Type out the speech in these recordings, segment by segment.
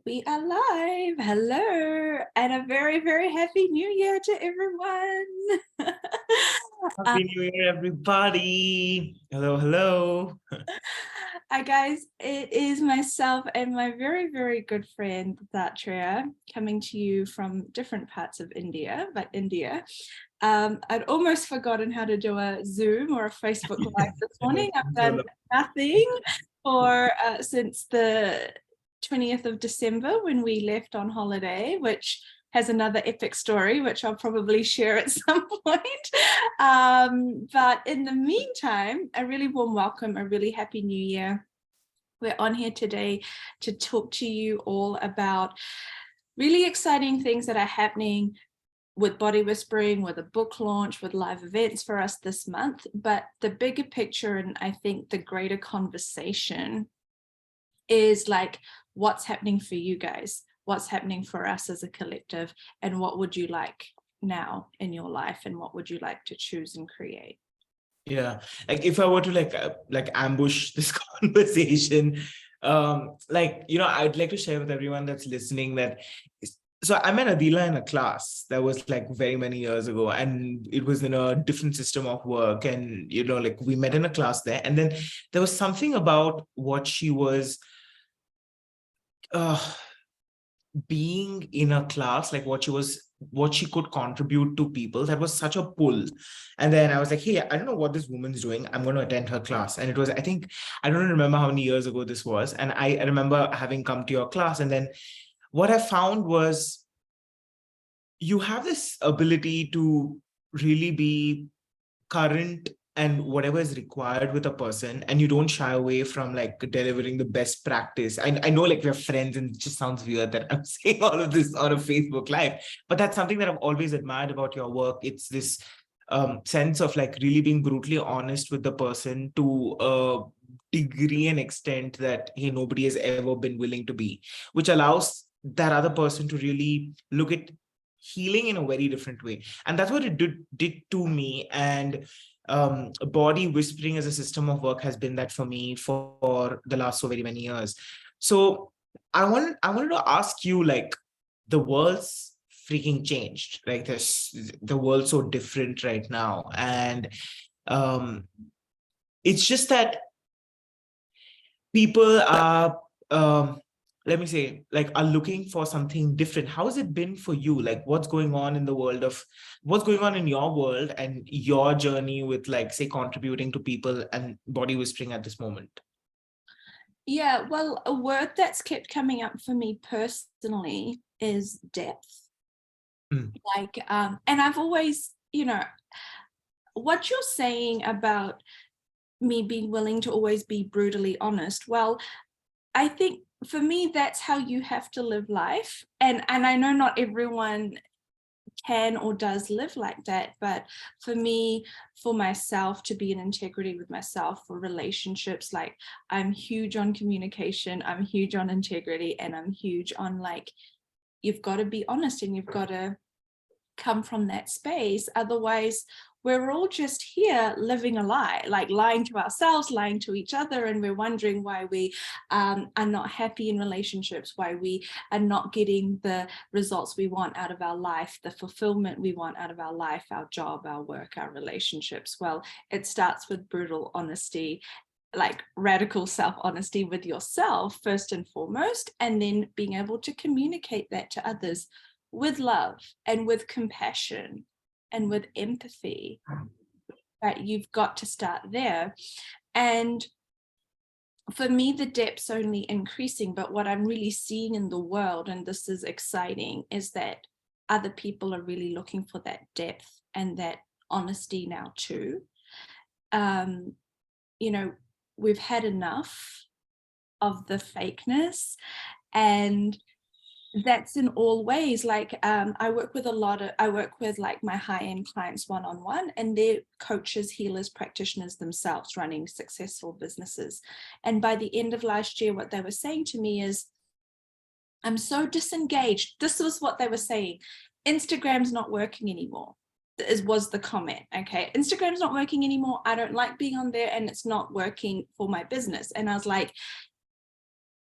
We are live. Hello, and a very, very happy new year to everyone. Happy New Year, everybody. Hello, hello. Hi, guys. It is myself and my very, very good friend, Thatria, coming to you from different parts of India, but India. I'd almost forgotten how to do a Zoom or a Facebook Live this morning. I've done nothing since the 20th of December when we left on holiday, which has another epic story, which I'll probably share at some point. But in the meantime, a really warm welcome, a really happy new year. We're on here today to talk to you all about really exciting things that are happening with Body Whispering, with a book launch, with live events for us this month. But the bigger picture, and I think the greater conversation, is like, what's happening for you guys? What's happening for us as a collective? And what would you like now in your life? And what would you like to choose and create? Yeah, like if I were to like ambush this conversation, I'd like to share with everyone that's listening that. So I met Adila in a class that was like very many years ago, and it was in a different system of work. And like we met in a class there, and then there was something about what she was being in a class, like what she could contribute to people, that was such a pull. And then I was like, hey, I don't know what this woman's doing, I'm going to attend her class. And it was, I don't remember how many years ago this was, and I remember having come to your class. And then what I found was you have this ability to really be current and whatever is required with a person, and you don't shy away from like delivering the best practice. I know like we're friends and it just sounds weird that I'm saying all of this on a Facebook Live, but that's something that I've always admired about your work. It's this sense of like really being brutally honest with the person to a degree and extent that, hey, nobody has ever been willing to be, which allows that other person to really look at healing in a very different way. And that's what it did to me. And body whispering as a system of work has been that for me for the last so very many years. So I wanted to ask you, like, the world's freaking changed. Like, the world's so different right now, and it's just that people are let me say, like, are looking for something different. How has it been for you? Like, what's going on in your world and your journey with, like, say, contributing to people and body whispering at this moment? Yeah, well, a word that's kept coming up for me personally is depth. Like, and I've always, what you're saying about me being willing to always be brutally honest, well, I think for me, that's how you have to live life. And I know not everyone can or does live like that, but for me, for myself, to be in integrity with myself, for relationships, like, I'm huge on communication, I'm huge on integrity, and I'm huge on, like, you've got to be honest and you've got to come from that space. Otherwise, we're all just here living a lie, like lying to ourselves, lying to each other, and we're wondering why we are not happy in relationships, why we are not getting the results we want out of our life, the fulfillment we want out of our life, our job, our work, our relationships. Well, it starts with brutal honesty, like radical self-honesty with yourself first and foremost, and then being able to communicate that to others with love and with compassion and with empathy. Right, you've got to start there. And for me, the depth's only increasing, but what I'm really seeing in the world, and this is exciting, is that other people are really looking for that depth and that honesty now too. We've had enough of the fakeness, and that's in all ways. Like, I work with like my high-end clients one-on-one, and they're coaches, healers, practitioners themselves running successful businesses. And by the end of last year, what they were saying to me is, I'm so disengaged. This was what they were saying. Instagram's not working anymore, was the comment. Okay, Instagram's not working anymore. I don't like being on there, and it's not working for my business. And I was like,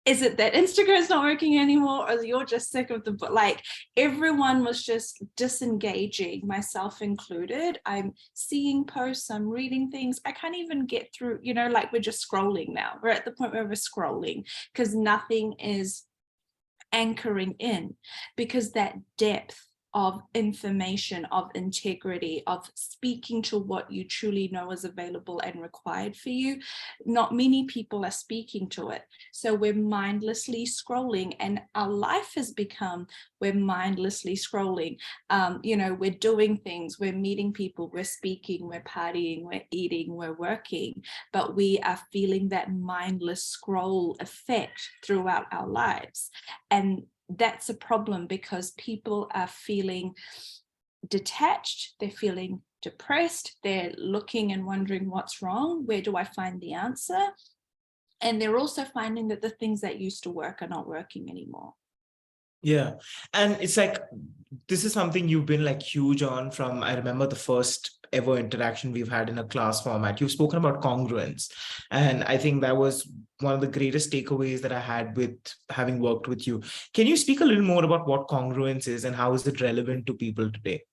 is it that Instagram's not working anymore, or you're just sick of the book? Like, everyone was just disengaging, myself included. I'm seeing posts, I'm reading things, I can't even get through, like, we're just scrolling now. We're at the point where we're scrolling because nothing is anchoring in, because that depth of information, of integrity, of speaking to what you truly know is available and required for you, not many people are speaking to it. So we're mindlessly scrolling, and our life has become, we're mindlessly scrolling. We're doing things, we're meeting people, we're speaking, we're partying, we're eating, we're working, but we are feeling that mindless scroll effect throughout our lives. And that's a problem, because people are feeling detached, they're feeling depressed, they're looking and wondering what's wrong, where do I find the answer? And they're also finding that the things that used to work are not working anymore. Yeah. And it's like, this is something you've been like huge on from, I remember the first ever interaction we've had in a class format. You've spoken about congruence. And I think that was one of the greatest takeaways that I had with having worked with you. Can you speak a little more about what congruence is and how is it relevant to people today?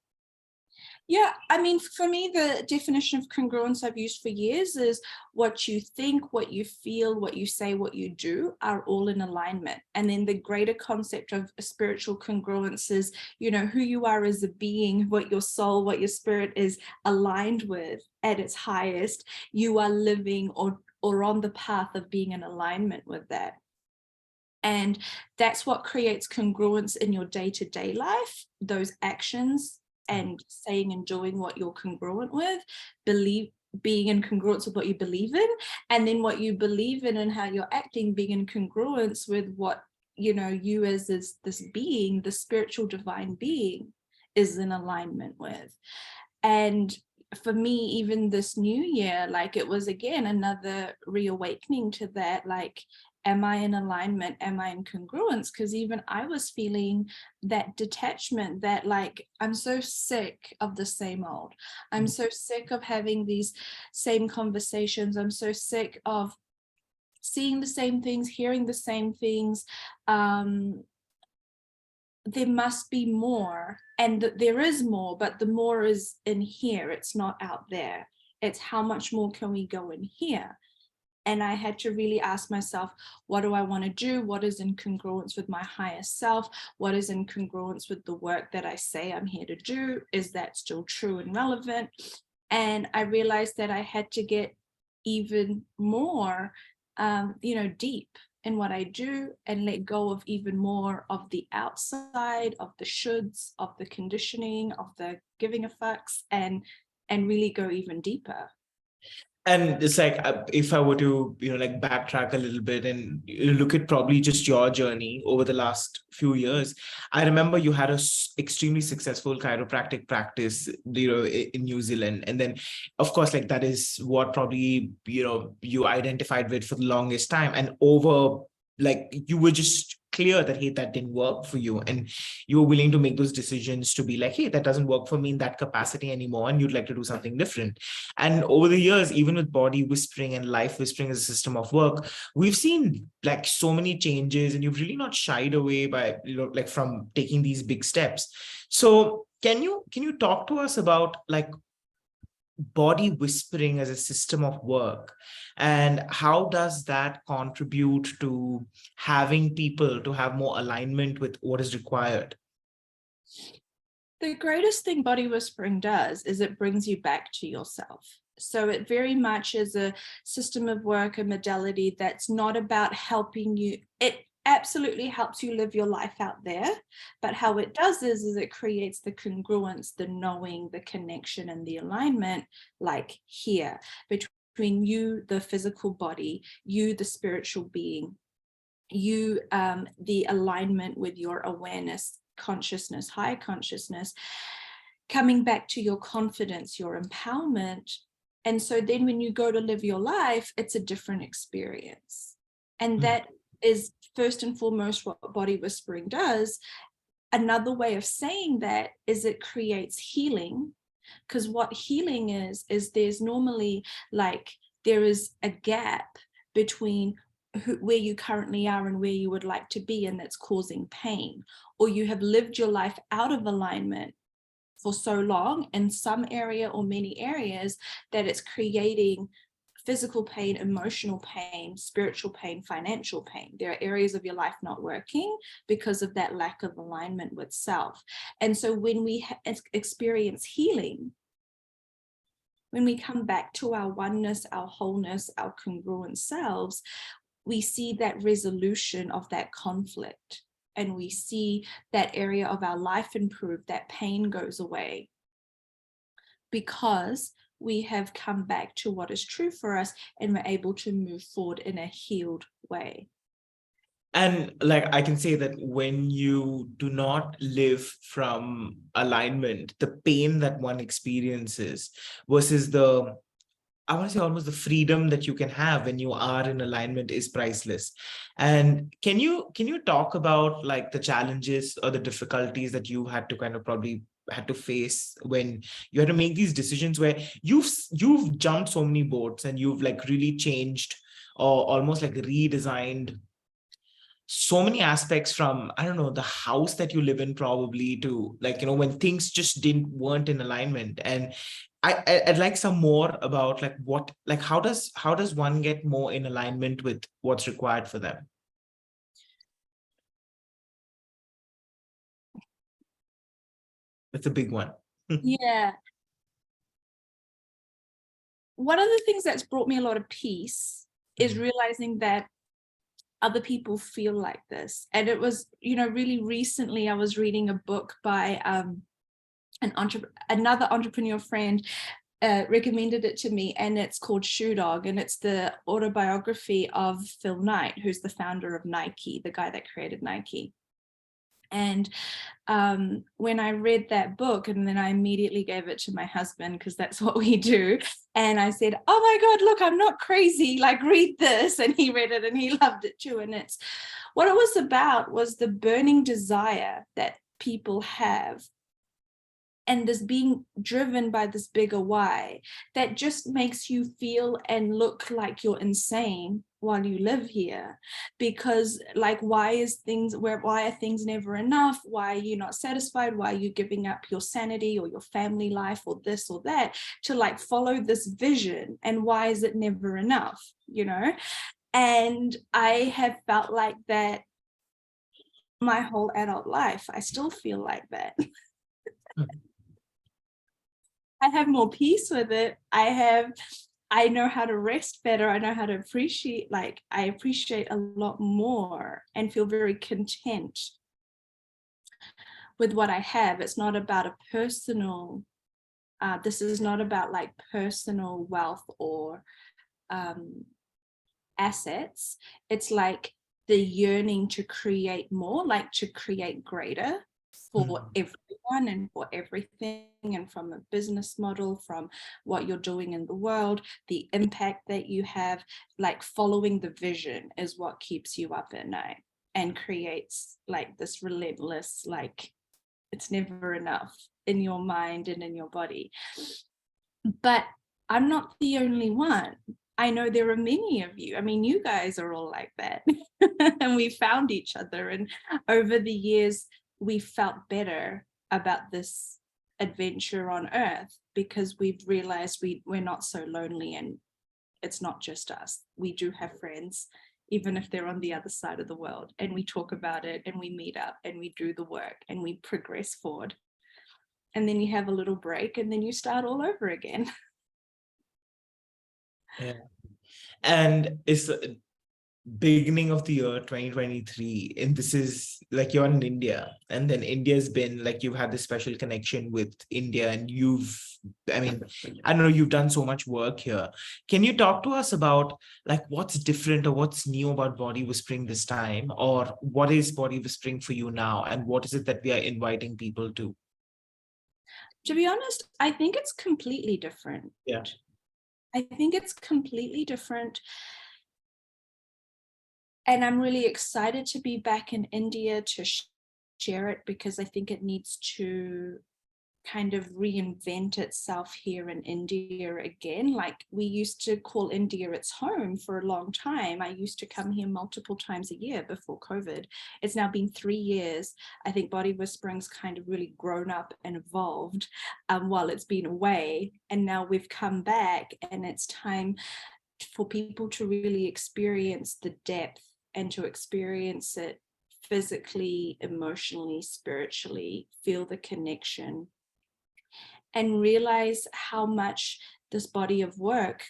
Yeah, I mean, for me, the definition of congruence I've used for years is what you think, what you feel, what you say, what you do are all in alignment. And then the greater concept of a spiritual congruence is, who you are as a being, what your soul, what your spirit is aligned with at its highest. You are living or on the path of being in alignment with that. And that's what creates congruence in your day-to-day life, those actions and saying and doing what you're congruent with, being in congruence with what you believe in, and then what you believe in and how you're acting being in congruence with what you as this being, the spiritual divine being, is in alignment with. And for me, even this new year, like, it was again another reawakening to that, like, am I in alignment? Am I in congruence? Because even I was feeling that detachment, that like, I'm so sick of the same old. I'm so sick of having these same conversations. I'm so sick of seeing the same things, hearing the same things. There must be more, and there is more, but the more is in here. It's not out there. It's how much more can we go in here? And I had to really ask myself, what do I want to do? What is in congruence with my higher self? What is in congruence with the work that I say I'm here to do? Is that still true and relevant? And I realized that I had to get even more, deep in what I do, and let go of even more of the outside, of the shoulds, of the conditioning, of the giving a fucks, and really go even deeper. And it's like, if I were to, like backtrack a little bit and look at probably just your journey over the last few years, I remember you had a extremely successful chiropractic practice, in New Zealand. And then, of course, like that is what probably, you identified with for the longest time. And over, like, you were just clear that, hey, that didn't work for you. And you were willing to make those decisions to be like, hey, that doesn't work for me in that capacity anymore. And you'd like to do something different. And over the years, even with body whispering and life whispering as a system of work, we've seen like so many changes, and you've really not shied away by, like from taking these big steps. So can you talk to us about like body whispering as a system of work, and how does that contribute to having people to have more alignment with what is required? The greatest thing body whispering does is it brings you back to yourself. So it very much is a system of work, a modality that's not about helping you. It absolutely helps you live your life out there, but how it does is it creates the congruence, the knowing, the connection, and the alignment, like here, between you, the physical body, you, the spiritual being, you, the alignment with your awareness, consciousness, high consciousness, coming back to your confidence, your empowerment. And so then when you go to live your life, it's a different experience. And that is first and foremost what body whispering does. Another way of saying that is it creates healing, because what healing is there's normally like, there is a gap between where you currently are and where you would like to be, and that's causing pain, or you have lived your life out of alignment for so long in some area or many areas that it's creating physical pain, emotional pain, spiritual pain, financial pain. There are areas of your life not working because of that lack of alignment with self. And so when we experience healing, when we come back to our oneness, our wholeness, our congruent selves, we see that resolution of that conflict, and we see that area of our life improve, that pain goes away, because we have come back to what is true for us, and we're able to move forward in a healed way. And like I can say that when you do not live from alignment, the pain that one experiences versus the, I want to say almost the freedom that you can have when you are in alignment is priceless. And can you talk about like the challenges or the difficulties that you had to kind of probably had to face when you had to make these decisions where you've jumped so many boats and you've like really changed or almost like redesigned so many aspects from, I don't know, the house that you live in probably to like, you know, when things just weren't in alignment. And I'd like some more about like what, like how does one get more in alignment with what's required for them? That's a big one. Yeah. One of the things that's brought me a lot of peace is realizing that other people feel like this. And it was, you know, really recently I was reading a book by another entrepreneur friend, recommended it to me, and it's called Shoe Dog, and it's the autobiography of Phil Knight, who's the founder of Nike, the guy that created Nike. And when I read that book, and then I immediately gave it to my husband, because that's what we do. And I said, oh my God, look, I'm not crazy, like read this. And he read it and he loved it too. And it's what it was about was the burning desire that people have, and this being driven by this bigger why that just makes you feel and look like you're insane while you live here. Because like, why are things never enough? Why are you not satisfied? Why are you giving up your sanity or your family life or this or that to like follow this vision? And why is it never enough, you know? And I have felt like that my whole adult life. I still feel like that. I have more peace with it. I know how to rest better. I know how to appreciate, like I appreciate a lot more and feel very content with what I have. It's not about a personal, this is not about like personal wealth or assets. It's like the yearning to create more, like to create greater for everyone and for everything, and from a business model, from what you're doing in the world, the impact that you have, like following the vision is what keeps you up at night and creates like this relentless, like it's never enough in your mind and in your body. But I'm not the only one. I know there are many of you. I mean, you guys are all like that. And we found each other. And over the years, we felt better about this adventure on Earth because we've realized we're not so lonely, and it's not just us. We do have friends, even if they're on the other side of the world. And we talk about it, and we meet up, and we do the work, and we progress forward. And then you have a little break, and then you start all over again. Yeah. And it's the beginning of the year 2023, and this is like you're in India, and then India's been like you've had this special connection with India, and I mean, I know you've done so much work here. Can you talk to us about like what's different or what's new about Body Whispering this time, or what is Body Whispering for you now, and what is it that we are inviting people to? To be honest, I think it's completely different. Yeah. I think it's completely different. And I'm really excited to be back in India to share it, because I think it needs to kind of reinvent itself here in India again. Like, we used to call India its home for a long time. I used to come here multiple times a year before COVID. It's now been 3 years. I think Body Whispering's kind of really grown up and evolved while it's been away. And now we've come back, and it's time for people to really experience the depth and to experience it physically, emotionally, spiritually, feel the connection, and realize how much this body of work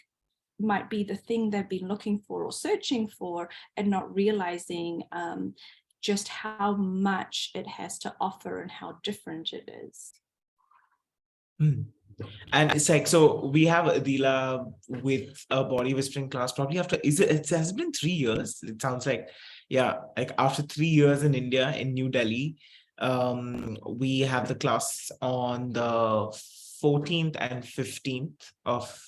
might be the thing they've been looking for or searching for, and not realizing just how much it has to offer and how different it is. And it's like, so we have Adila with a body whispering class probably after, it has been 3 years. It sounds like, yeah, like after 3 years in India, in New Delhi, we have the class on the 14th and 15th of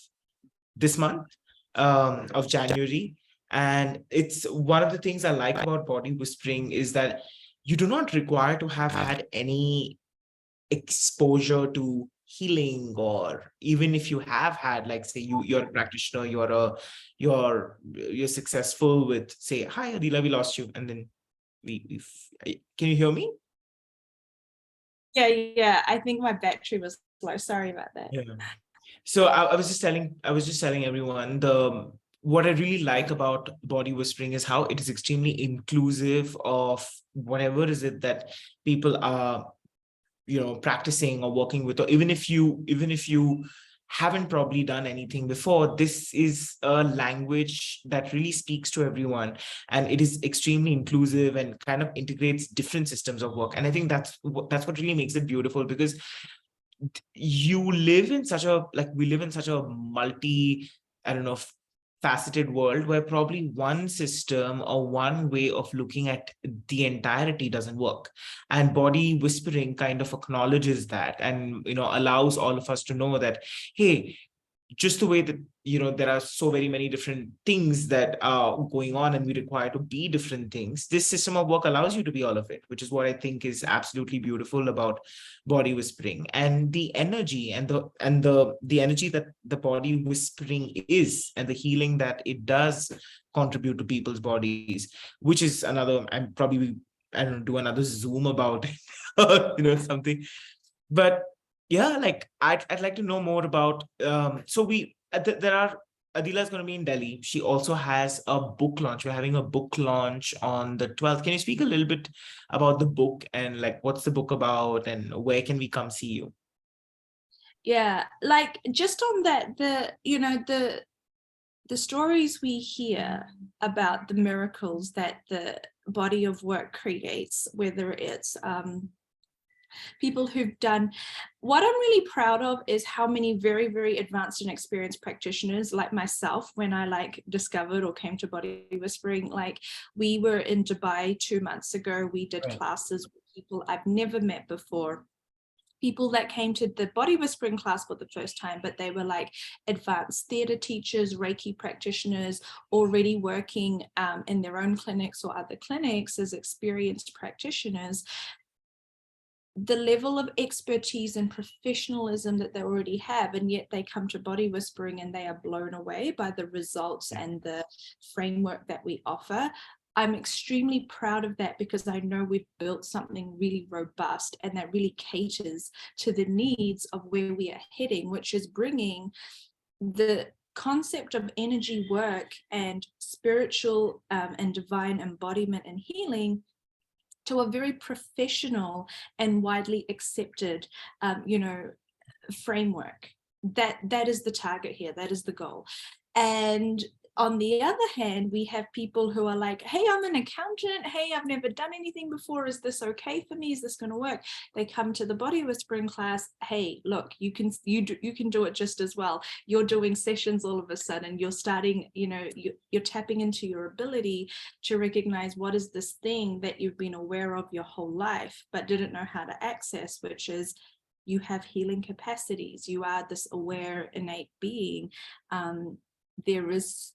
this month, of January. And it's one of the things I like about body whispering is that you do not require to have had any exposure to healing, or even if you have had, like, say you're a practitioner, you're successful with, say, hi Adila, we lost you, and then we can you hear me? Yeah, I think my battery was low. Sorry about that. Yeah. So I was just telling everyone, what I really like about body whispering is how it is extremely inclusive of whatever is it that people are, practicing or working with, or even if you haven't probably done anything before, this is a language that really speaks to everyone, and it is extremely inclusive and kind of integrates different systems of work. And I think that's what really makes it beautiful, because you live in such a, like, we live in such a multi, I don't know, faceted world where probably one system or one way of looking at the entirety doesn't work. And body whispering kind of acknowledges that, and allows all of us to know that, hey, just the way that there are so very many different things that are going on and we require to be different things, this system of work allows you to be all of it, which is what I think is absolutely beautiful about body whispering. And the energy and the energy that the body whispering is, and the healing that it does contribute to people's bodies, which is another, I'm probably, I don't know, do another Zoom about something. But yeah, like I'd like to know more about, so there are, Adila is going to be in Delhi. She also has a book launch. We're having a book launch on the 12th. Can you speak a little bit about the book, and like what's the book about, and where can we come see you? Yeah, like, just on that, the stories we hear about the miracles that the body of work creates, whether it's people who've done, what I'm really proud of is how many very, very advanced and experienced practitioners like myself, when I discovered or came to body whispering, like, we were in Dubai 2 months ago, we did classes with people I've never met before, people that came to the body whispering class for the first time, but they were like advanced theater teachers, Reiki practitioners, already working in their own clinics or other clinics as experienced practitioners. The level of expertise and professionalism that they already have, and yet they come to body whispering and they are blown away by the results and the framework that we offer. I'm extremely proud of that, because I know we've built something really robust and that really caters to the needs of where we are heading, which is bringing the concept of energy work and spiritual and divine embodiment and healing to a very professional and widely accepted, framework. That is the target here. That is the goal. And on the other hand, we have people who are like, hey, I'm an accountant. Hey, I've never done anything before. Is this okay for me? Is this going to work? They come to the body whispering class. Hey, look, you can do it just as well. You're doing sessions all of a sudden. You're starting, you're tapping into your ability to recognize what is this thing that you've been aware of your whole life, but didn't know how to access, which is you have healing capacities. You are this aware, innate being. There is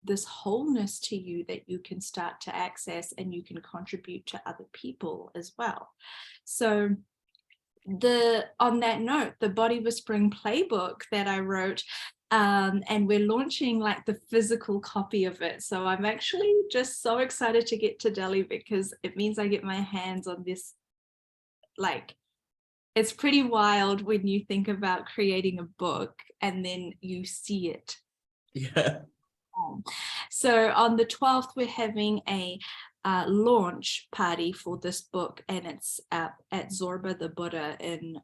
this wholeness to you that you can start to access, and you can contribute to other people as well. So on that note, the Body Whispering Playbook that I wrote, and we're launching like the physical copy of it. So I'm actually just so excited to get to Delhi, because it means I get my hands on this. Like, it's pretty wild when you think about creating a book and then you see it. Yeah. So on the 12th, we're having a launch party for this book, and it's at Zorba the Buddha in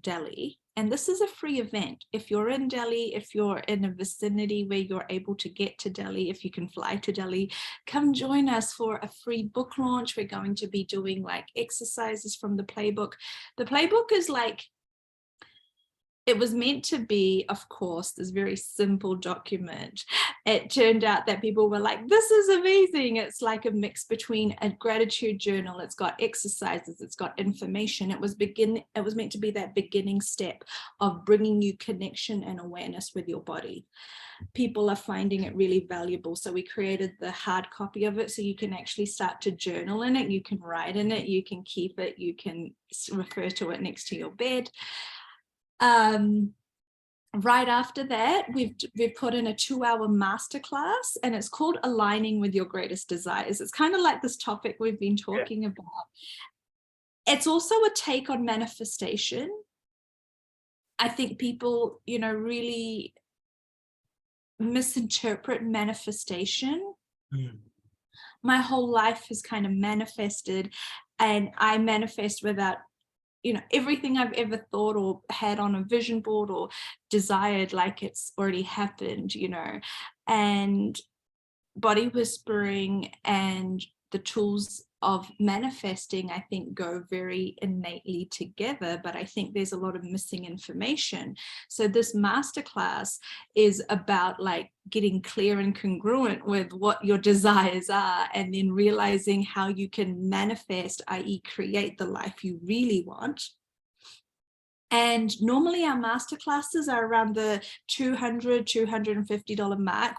Delhi. And this is a free event. If you're in Delhi, if you're in a vicinity where you're able to get to Delhi, if you can fly to Delhi, come join us for a free book launch. We're going to be doing like exercises from the playbook. The playbook is like, it was meant to be, of course, this very simple document. It turned out that people were like, this is amazing. It's like a mix between a gratitude journal. It's got exercises, it's got information. It was meant to be that beginning step of bringing you connection and awareness with your body. People are finding it really valuable. So we created the hard copy of it, so you can actually start to journal in it. You can write in it, you can keep it, you can refer to it next to your bed. Right after that, we've put in a 2-hour masterclass, and it's called Aligning with Your Greatest Desires. It's kind of like this topic we've been talking about. It's also a take on manifestation. I think people, really misinterpret manifestation. My whole life has kind of manifested, and I manifest without everything I've ever thought or had on a vision board or desired, like it's already happened, and body whispering and the tools of manifesting, I think, go very innately together, but I think there's a lot of missing information. So this masterclass is about like getting clear and congruent with what your desires are, and then realizing how you can manifest, i.e. create the life you really want. And normally our masterclasses are around the $250 mark.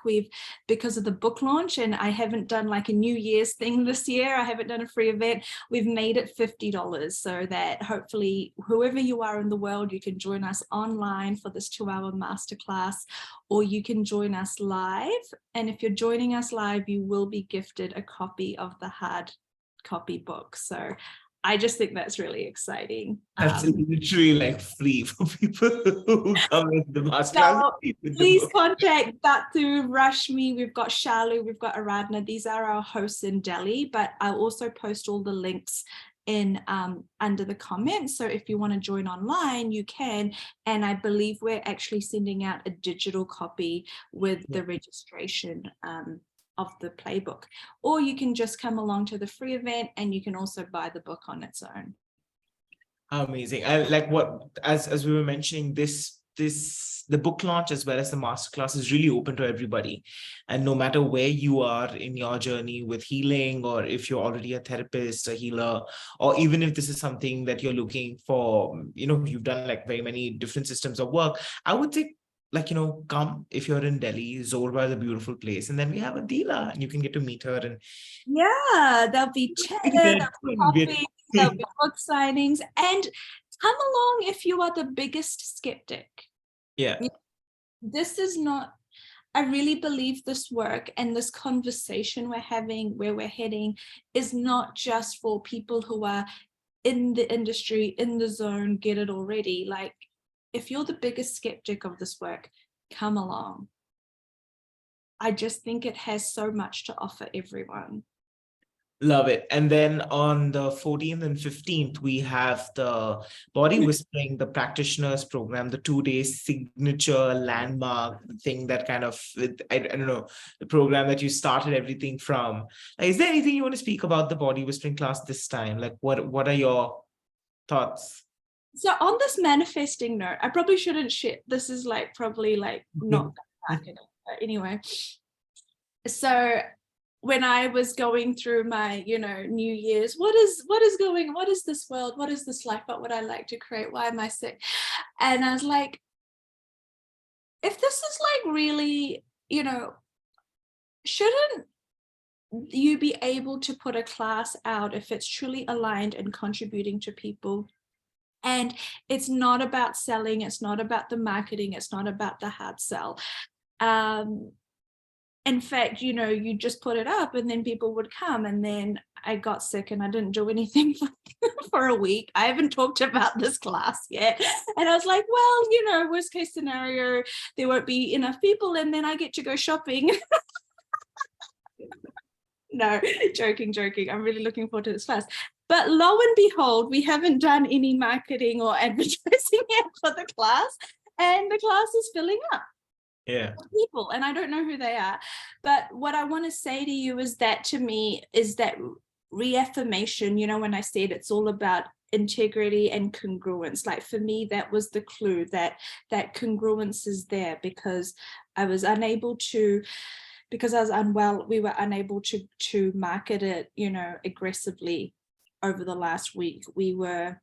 Because of the book launch, and I haven't done like a New Year's thing this year, I haven't done a free event, we've made it $50, so that hopefully whoever you are in the world, you can join us online for this 2-hour masterclass, or you can join us live. And if you're joining us live, you will be gifted a copy of the hard copy book. So I just think that's really exciting. That's literally like free for people who come in the masterclass. So please contact Datu, Rashmi, we've got Shalu, we've got Aradhana. These are our hosts in Delhi, but I'll also post all the links in under the comments. So if you want to join online, you can. And I believe we're actually sending out a digital copy with the registration of the playbook, or you can just come along to the free event, and you can also buy the book on its own. Amazing. I like what, as we were mentioning, the book launch as well as the masterclass is really open to everybody. And no matter where you are in your journey with healing, or if you're already a therapist, a healer, or even if this is something that you're looking for, you've done like very many different systems of work, I would say, like, come if you're in Delhi. Zorba is a beautiful place, and then we have Adila, and you can get to meet her. And there'll be chatter, there'll be coffee, there'll be book signings, and come along if you are the biggest skeptic. This is not, I really believe this work and this conversation we're having, where we're heading, is not just for people who are in the industry, in the zone, get it already. Like, if you're the biggest skeptic of this work, come along. I just think it has so much to offer everyone. Love it. And then on the 14th and 15th, we have the Body Whispering, the practitioners program, the 2-day signature landmark thing that kind of, I don't know, the program that you started everything from. Like, is there anything you want to speak about the Body Whispering class this time? Like, what are your thoughts? So on this manifesting note, I probably shouldn't share. This is like probably like not that marketing, but anyway. So when I was going through my, New Year's, what is this world? What is this life? What would I like to create? Why am I sick? And I was like, if this is like really, shouldn't you be able to put a class out if it's truly aligned and contributing to people And it's not about selling, it's not about the marketing, it's not about the hard sell. In fact, you know, you just put it up and then people would come, and then I got sick and I didn't do anything for a week. I haven't talked about this class yet. And I was like, well, you know, worst case scenario, there won't be enough people and then I get to go shopping. No, joking. I'm really looking forward to this class. But lo and behold, we haven't done any marketing or advertising yet for the class, and the class is filling up. Yeah. People, and I don't know who they are. But what I want to say to you is that, to me, is that reaffirmation, you know, when I said it's all about integrity and congruence, like for me, that was the clue, that congruence is there, because I was unable to, because I was unwell, we were unable to market it, you know, aggressively over the last week. We were,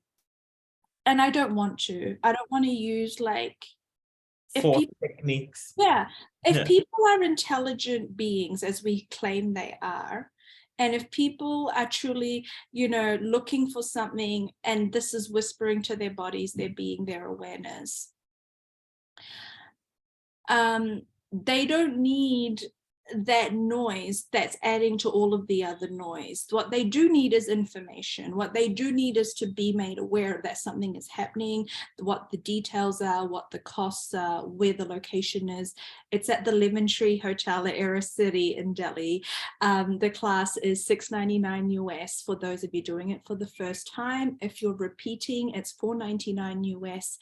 and I don't want to use like, Force techniques. Yeah, if people are intelligent beings, as we claim they are, and if people are truly, you know, looking for something, and this is whispering to their bodies, their being, their awareness, they don't need that noise that's adding to all of the other noise. What they do need is information. What they do need is to be made aware that something is happening, what the details are, what the costs are, where the location is. It's at the Lemon Tree Hotel at Era City in Delhi. The class is $6.99 US for those of you doing it for the first time. If you're repeating, it's $4.99 US.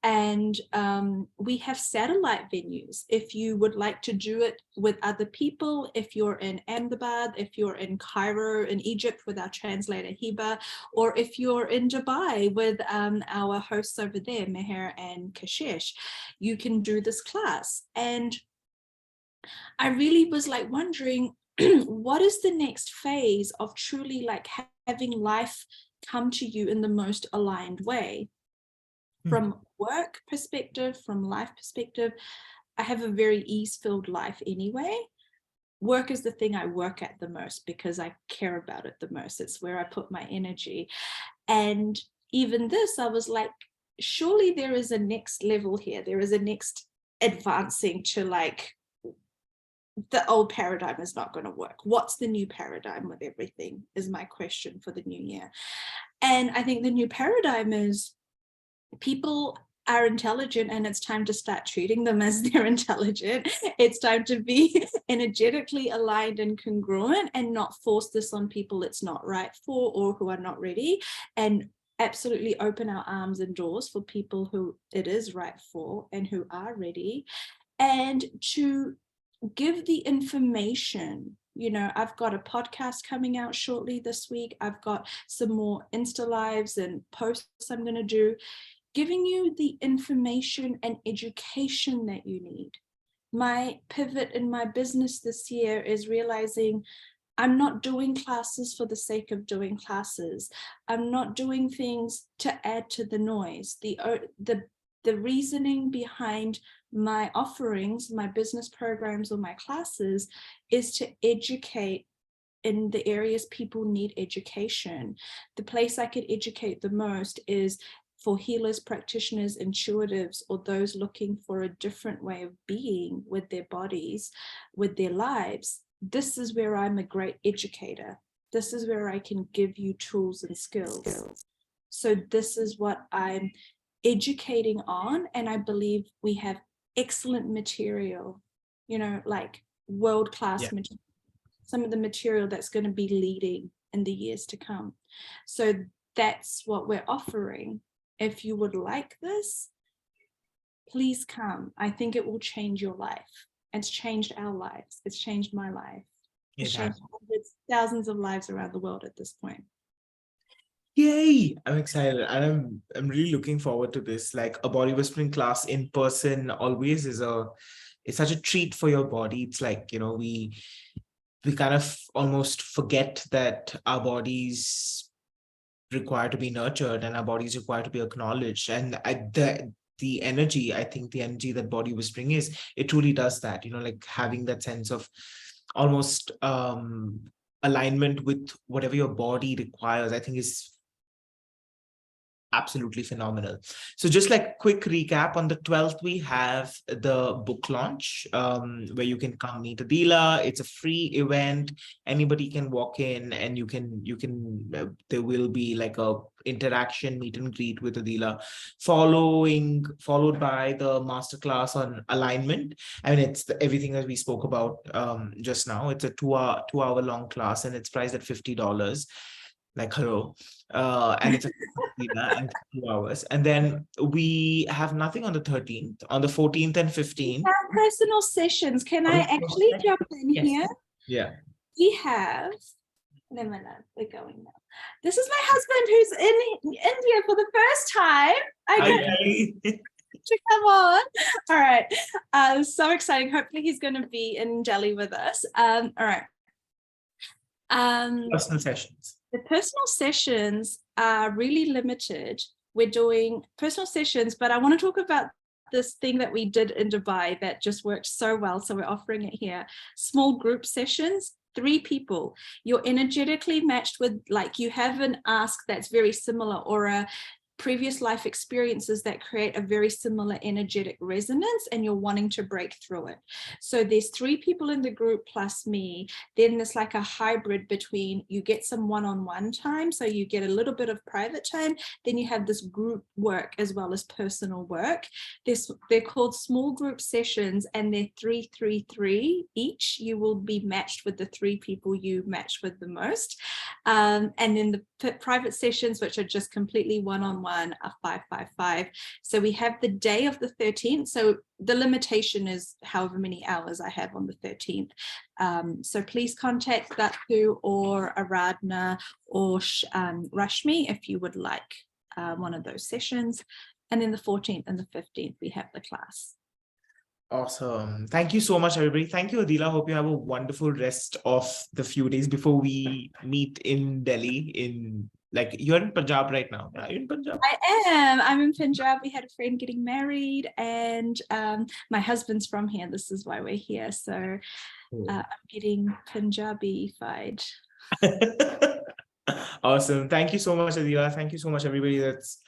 And we have satellite venues. If you would like to do it with other people, if you're in Ahmedabad, if you're in Cairo in Egypt with our translator Hiba, or if you're in Dubai with our hosts over there, Meher and Kashish, you can do this class. And I really was like wondering, what is the next phase of truly like having life come to you in the most aligned way? From work perspective, from life perspective, I have a very ease-filled life anyway. Work is the thing I work at the most because I care about it the most. It's where I put my energy. And even this, I was like, surely there is a next level here. There is a next advancing to, like, the old paradigm is not going to work. What's the new paradigm with everything is my question for the new year. And I think the new paradigm is, people are intelligent and it's time to start treating them as they're intelligent. It's time to be energetically aligned and congruent and not force this on people it's not right for or who are not ready, and absolutely open our arms and doors for people who it is right for and who are ready, and to give the information. You know, I've got a podcast coming out shortly this week. I've got some more Insta lives and posts I'm going to do, giving you the information and education that you need. My pivot in my business this year is realizing I'm not doing classes for the sake of doing classes. I'm not doing things to add to the noise. The reasoning behind my offerings, my business programs or my classes is to educate in the areas people need education. The place I could educate the most is for healers, practitioners, intuitives, or those looking for a different way of being with their bodies, with their lives. This is where I'm a great educator. This is where I can give you tools and skills. So this is what I'm educating on, and I believe we have excellent material, you know, like world-class material, some of the material that's going to be leading in the years to come. So that's what we're offering. If you would like this, please come. I think it will change your life. It's changed our lives. It's changed my life. It's changed hundreds, thousands of lives around the world at this point. Yay! I'm excited, and I'm really looking forward to this. Like, a body whispering class in person always is it's such a treat for your body. It's like, you know, we kind of almost forget that our bodies require to be nurtured and our bodies require to be acknowledged. And the energy, I think the energy that body whispering is, it truly does that, you know, like having that sense of almost alignment with whatever your body requires, I think is absolutely phenomenal. So just like quick recap, on the 12th, we have the book launch where you can come meet Adila. It's a free event. Anybody can walk in and there will be like a interaction meet and greet with Adila, followed by the masterclass on alignment. I mean, it's everything that we spoke about just now. It's a two hour long class, and it's priced at $50. Like, hello. And it's a and 2 hours. And then we have nothing on the 13th. On the 14th and 15th. Personal sessions. Can I actually jump in here? Yeah. We have, no, we're going now. This is my husband who's in India for the first time. I got to come on. All right. So exciting. Hopefully he's going to be in Delhi with us. All right. Personal sessions. The personal sessions are really limited. We're doing personal sessions, but I want to talk about this thing that we did in Dubai that just worked so well. So we're offering it here. Small group sessions, 3 people. You're energetically matched with, like, you have an ask that's very similar, or a previous life experiences that create a very similar energetic resonance, and you're wanting to break through it. So there's 3 people in the group plus me. Then there's like a hybrid between, you get some one-on-one time, so you get a little bit of private time, then you have this group work as well as personal work. They're called small group sessions, and they're 3-3-3 each. You will be matched with the 3 people you match with the most. And then the private sessions, which are just completely one-on-one, are 5-5-5. So we have the day of the 13th. So the limitation is however many hours I have on the 13th. So please contact Datu or Aradhana or Rashmi if you would like one of those sessions. And then the 14th and the 15th, we have the class. Awesome. Thank you so much, everybody. Thank you, Adila. Hope you have a wonderful rest of the few days before we meet in Delhi. Like, you're in Punjab right now. Are you in Punjab? I am. I'm in Punjab. We had a friend getting married, and my husband's from here. This is why we're here. So I'm getting Punjabi-fied. Awesome. Thank you so much, Adila. Thank you so much, everybody that's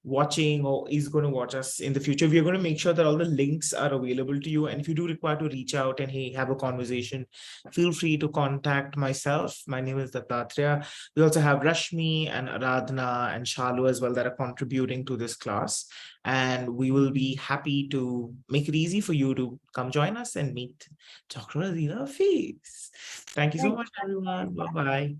watching or is going to watch us in the future. We are going to make sure that all the links are available to you. And if you do require to reach out and hey, have a conversation, feel free to contact myself. My name is Dattatreya. We also have Rashmi and Aradhana and Shalu as well that are contributing to this class. And we will be happy to make it easy for you to come join us and meet Dr. Adila Hafiz. Thank you so much, everyone. Bye-bye.